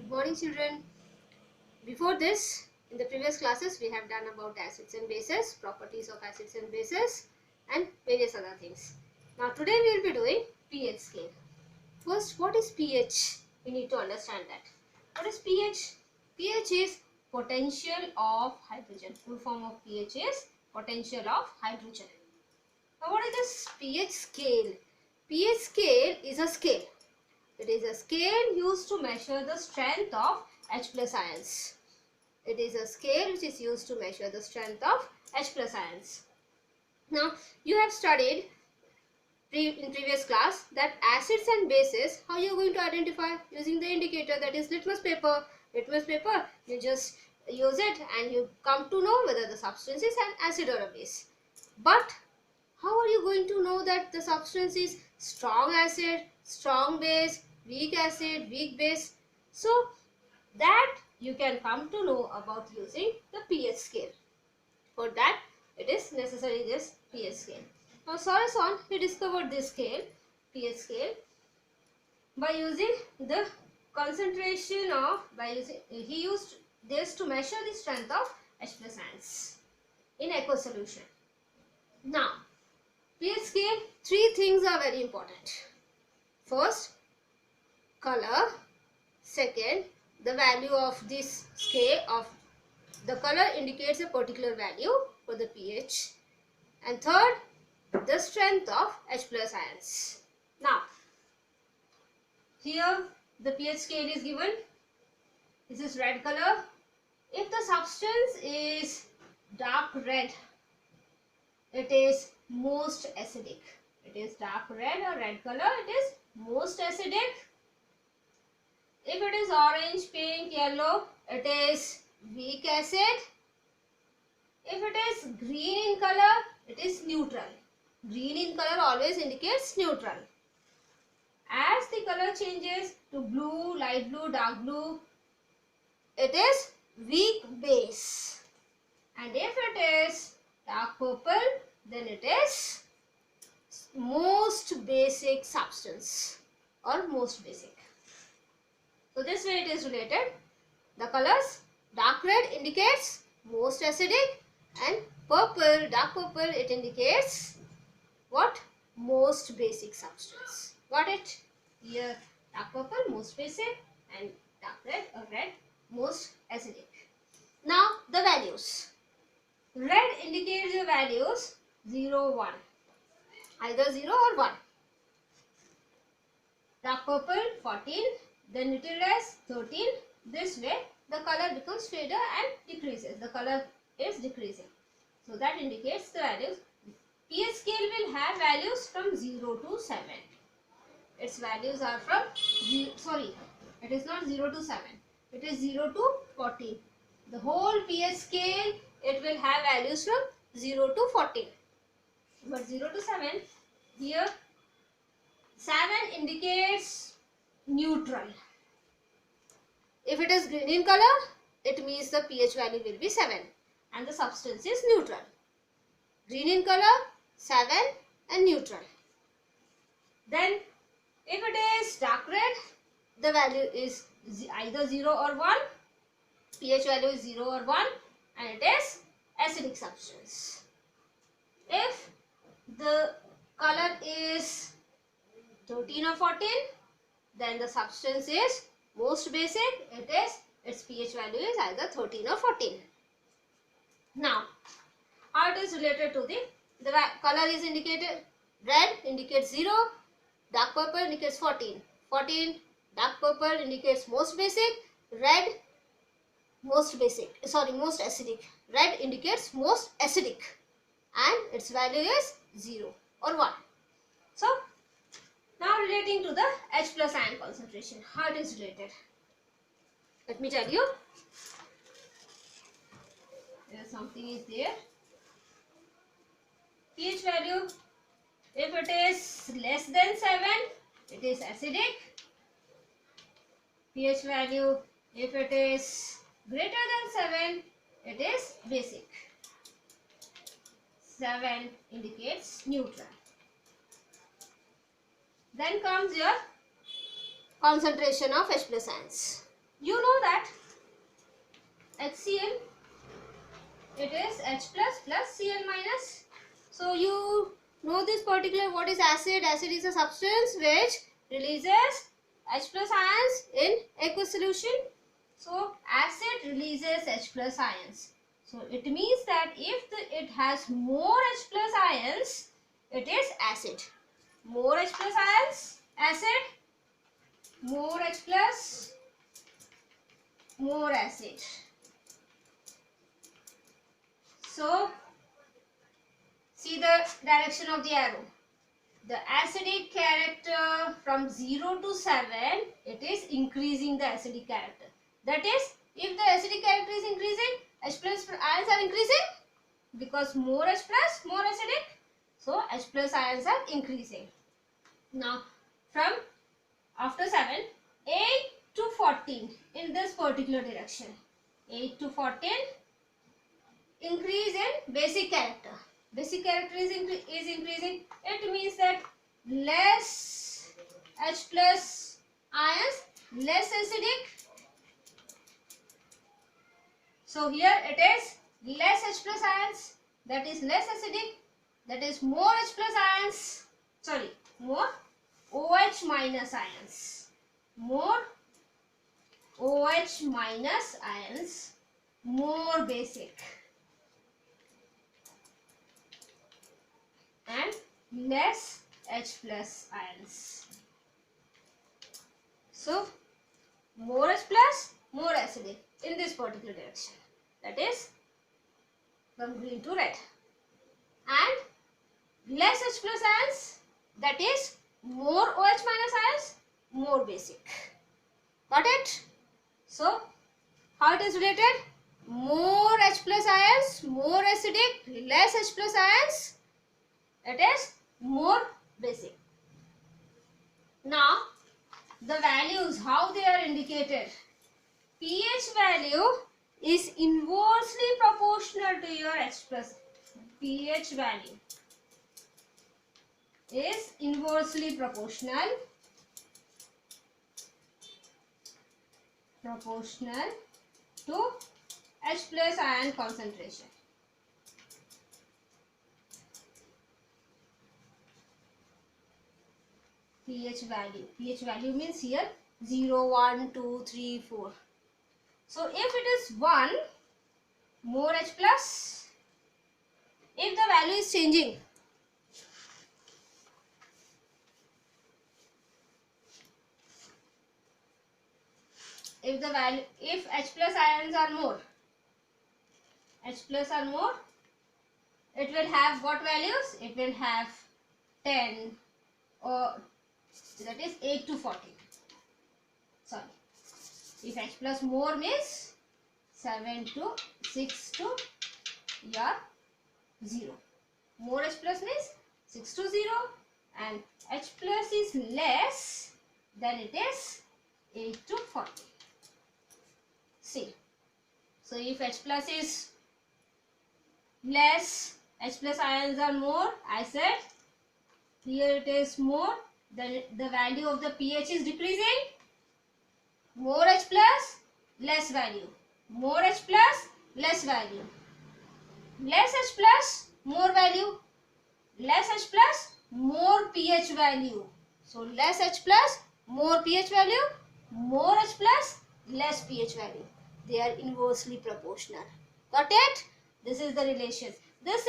Good morning, children. Before this, in the previous classes, we have done about acids and bases, properties of acids and bases, and various other things. Now, today we will be doing pH scale. First, what is pH? We need to understand that. What is pH? pH is potential of hydrogen. Full form of pH is potential of hydrogen. Now, what is this pH scale? pH scale is a scale. It is a scale used to measure the strength of H plus ions. It is a scale which is used to measure the strength of H plus ions. Now, you have studied in previous class that acids and bases, how you are going to identify using the indicator, that is litmus paper. Litmus paper, you just use it and you come to know whether the substance is an acid or a base. But how are you going to know that the substance is strong acid, strong base, weak acid, weak base? So that you can come to know about using the pH scale. For that, it is necessary this pH scale. Now Sorenson, he discovered this scale, pH scale, by using the concentration of, he used this to measure the strength of H plus ions in aqueous solution. Now, pH scale, three things are very important. First, color. Second, the value of this scale of the color indicates a particular value for the pH. And third, the strength of H plus ions. Now, here the pH scale is given. This is red color. If the substance is dark red, it is most acidic. It is dark red or red color, it is most acidic. If it is orange, pink, yellow, it is weak acid. If it is green in color, it is neutral. Green in color always indicates neutral. As the color changes to blue, light blue, dark blue, it is weak base. And if it is dark purple, then it is most basic substance or most basic. So this way it is related. The colors, dark red indicates most acidic, and purple, dark purple, it indicates what? Most basic substance. Got it? Here dark purple, most basic, and dark red or red, most acidic. Now the values. Red indicates the values 0, 1. Either 0 or 1. Dark purple 14, then little less 13. This way the color becomes faded and decreases. The color is decreasing. So that indicates the values. pH scale will have values from 0 to 7. Its values are from, it is not 0 to 7. It is 0 to 14. The whole pH scale, it will have values from 0 to 14. But 0 to 7, here 7 indicates neutral. If it is green in color, it means the pH value will be 7 and the substance is neutral. Green in color, 7 and neutral. Then if it is dark red, the value is either 0 or 1. pH value is 0 or 1 and it is acidic substance. If the color is 13 or 14, then the substance is most basic. Its pH value is either 13 or 14. Now, how it is related to the color is indicated. Red indicates 0, dark purple indicates 14. 14, dark purple indicates most basic, red most acidic. Red indicates most acidic and its value is 0 or 1. So, now relating to the H plus ion concentration, how it is related? Let me tell you. There something is there. pH value, if it is less than 7, it is acidic. pH value, if it is greater than 7, it is basic. 7 indicates neutral. Then comes your concentration of H plus ions. You know that HCl, it is H plus Cl minus. So you know this particular, what is acid? Acid is a substance which releases H plus ions in aqueous solution. So acid releases H plus ions. So it means that if it has more H plus ions, it is acid. More H plus ions, acid. More H plus, more acid. So see the direction of the arrow. The acidic character from 0 to 7, it is increasing the acidic character. That is, if the acidic character is increasing, H plus ions are increasing because more H plus, more acidic. So H plus ions are increasing. Now from after 7, 8 to 14 in this particular direction. 8 to 14, increase in basic character. Basic character is increasing. It means that less H plus ions, less acidic. So here it is less H plus ions, that is less acidic, that is more H plus ions, sorry, more OH minus ions, more OH minus ions, more basic, and less H plus ions. So more H plus, more acidic in this particular direction, that is from green to red, and less H plus ions, that is more OH minus ions, more basic. Got it? So how it is related? More H plus ions, more acidic, less H plus ions, it is more basic. Now the values, how they are indicated. pH value is inversely proportional to your H plus. pH value is inversely proportional to H plus ion concentration. pH value means here 0, 1, 2, 3, 4. So if it is 1, more H plus, if the value is changing, if H plus ions are more, it will have what values? It will have 10 or that is 8 to 14. Sorry. If H plus more means 7 to 6 to your 0. More H plus means 6 to 0, and H plus is less, then it is 8 to 14. See. So if H plus is less, H plus ions are more, I said here it is more, then the value of the pH is decreasing. More H plus, less value. More H plus, less value. Less H plus, more value. Less H plus, more pH value. So less H plus, more pH value. More H plus, less pH value. They are inversely proportional. Got it? This is the relation. This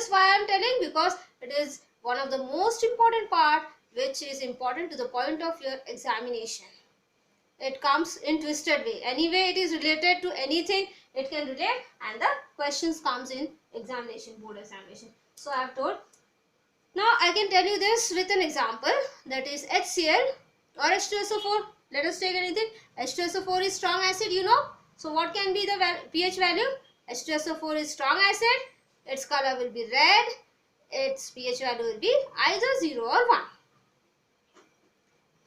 why I am telling, because it is one of the most important part, which is important to the point of your examination. It comes in twisted way. Anyway, it is related to anything, it can relate, and the questions comes in examination, board examination. So I have told. Now I can tell you this with an example, that is HCl or H2SO4. Let us take anything. H2SO4 is strong acid, you know. So what can be the pH value? H2SO4 is strong acid. Its color will be red. Its pH value will be either 0 or 1.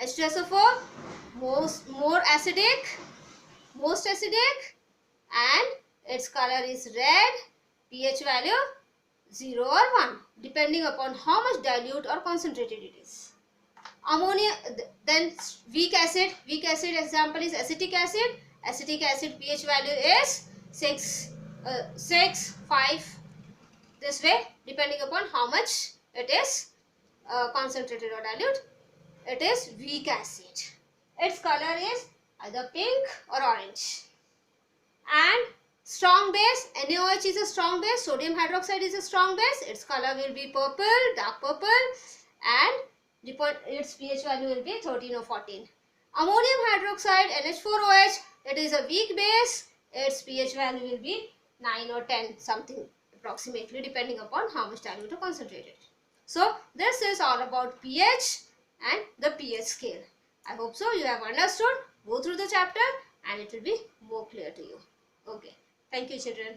H2SO4 most acidic, and its color is red. pH value 0 or 1, depending upon how much dilute or concentrated it is. Ammonia, then weak acid example is acetic acid. Acetic acid pH value is 6, 5, this way, depending upon how much it is concentrated or dilute. It is weak acid. Its color is either pink or orange. And strong base, NaOH is a strong base, sodium hydroxide is a strong base. Its color will be purple, dark purple, and its pH value will be 13 or 14. Ammonium hydroxide, NH4OH, it is a weak base. Its pH value will be 9 or 10, something approximately, depending upon how much dilute or concentrated. So this is all about pH and the pH scale. I hope so you have understood. Go through the chapter and it will be more clear to you. Okay. Thank you, children.